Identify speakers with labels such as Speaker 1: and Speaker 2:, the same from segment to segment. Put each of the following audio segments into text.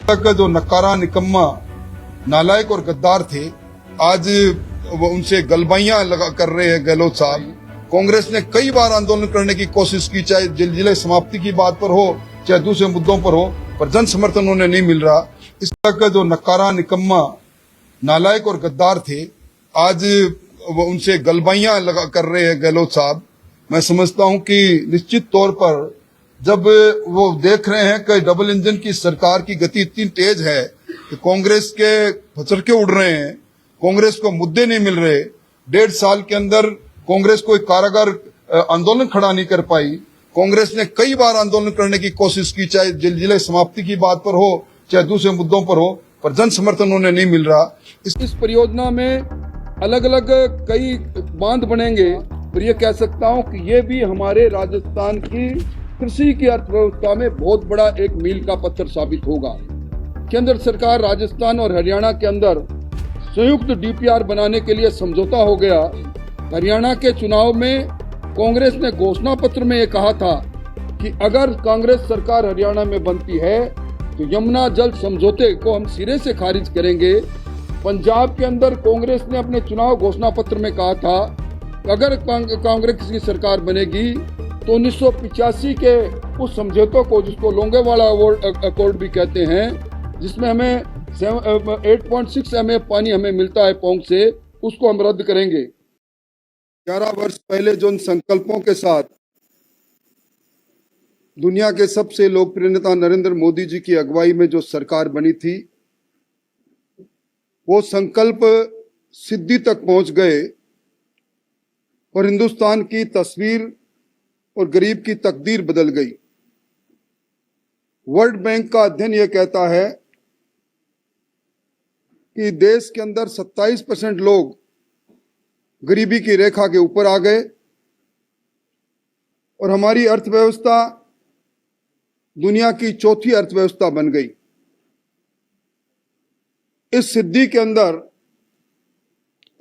Speaker 1: तक जो नकारा निकम्मा नालायक और गद्दार थे, आज वो उनसे गलबाइयां लगा कर रहे हैं गहलोत साहब। कांग्रेस ने कई बार आंदोलन करने की कोशिश की, चाहे जिले समाप्ति की बात पर हो, चाहे दूसरे मुद्दों पर हो, पर जन समर्थन उन्हें नहीं मिल रहा। इस तक जो नकारा निकम्मा नालायक और गद्दार थे, आज वो उनसे गलबाइयां लगा कर रहे हैं गहलोत साहब। मैं समझता हूं कि निश्चित तौर पर जब वो देख रहे हैं कि डबल इंजन की सरकार की गति इतनी तेज है कि कांग्रेस के फचरके उड़ रहे हैं, कांग्रेस को मुद्दे नहीं मिल रहे, 1.5 साल के अंदर कांग्रेस कोई कारागार आंदोलन खड़ा नहीं कर पाई। कांग्रेस ने कई बार आंदोलन करने की कोशिश की, चाहे जिले समाप्ति की बात पर हो, चाहे दूसरे मुद्दों पर हो, पर जन समर्थन उन्हें नहीं मिल रहा।
Speaker 2: इस परियोजना में अलग अलग कई बांध बनेंगे, और ये कह सकता हूँ कि ये भी हमारे राजस्थान की कृषि की अर्थव्यवस्था में बहुत बड़ा एक मील का पत्थर साबित होगा। केंद्र सरकार राजस्थान और हरियाणा के अंदर संयुक्त डीपीआर बनाने के लिए समझौता हो गया। हरियाणा के चुनाव में कांग्रेस ने घोषणा पत्र में ये कहा था कि अगर कांग्रेस सरकार हरियाणा में बनती है तो यमुना जल समझौते को हम सिरे से खारिज करेंगे। पंजाब के अंदर कांग्रेस ने अपने चुनाव घोषणा पत्र में कहा था कि अगर कांग्रेस की सरकार बनेगी तो 1985 के उस समझौते को, जिसको लोंगेवाला अकॉर्ड भी कहते हैं, जिसमें हमें 8.6 MF पानी हमें मिलता है पोंग से, उसको हम रद्द करेंगे।
Speaker 1: 11 वर्ष पहले जो संकल्पों के साथ दुनिया के सबसे लोकप्रिय नेता नरेंद्र मोदी जी की अगुवाई में जो सरकार बनी थी, वो संकल्प सिद्धि तक पहुंच गए और हिंदुस्तान की तस्वीर और गरीब की तकदीर बदल गई। वर्ल्ड बैंक का अध्ययन यह कहता है कि देश के अंदर 27% लोग गरीबी की रेखा के ऊपर आ गए और हमारी अर्थव्यवस्था दुनिया की चौथी अर्थव्यवस्था बन गई। इस सिद्धि के अंदर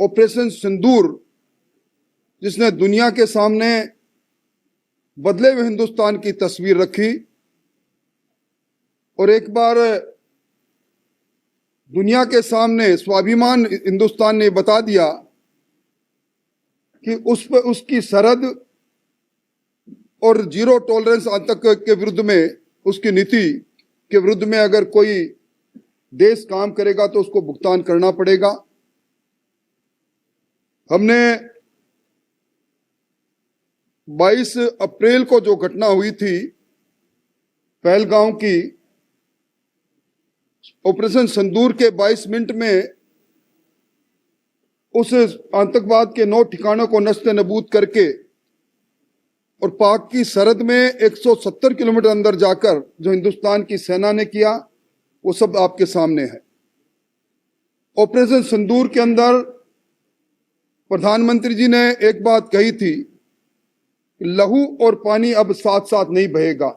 Speaker 1: ऑपरेशन सिंदूर, जिसने दुनिया के सामने बदले हुए हिंदुस्तान की तस्वीर रखी और एक बार दुनिया के सामने स्वाभिमान हिंदुस्तान ने बता दिया कि उस पर उसकी सरहद और जीरो टॉलरेंस आतंक के विरुद्ध में, उसकी नीति के विरुद्ध में अगर कोई देश काम करेगा तो उसको भुगतान करना पड़ेगा। हमने 22 अप्रैल को जो घटना हुई थी पहलगांव की, ऑपरेशन सिंदूर के 22 मिनट में उस आतंकवाद के 9 ठिकानों को नस्ते नबूद करके और पाक की सरहद में 170 किलोमीटर अंदर जाकर जो हिंदुस्तान की सेना ने किया, वो सब आपके सामने है। ऑपरेशन सिंदूर के अंदर प्रधानमंत्री जी ने एक बात कही थी कि लहू और पानी अब साथ साथ नहीं बहेगा।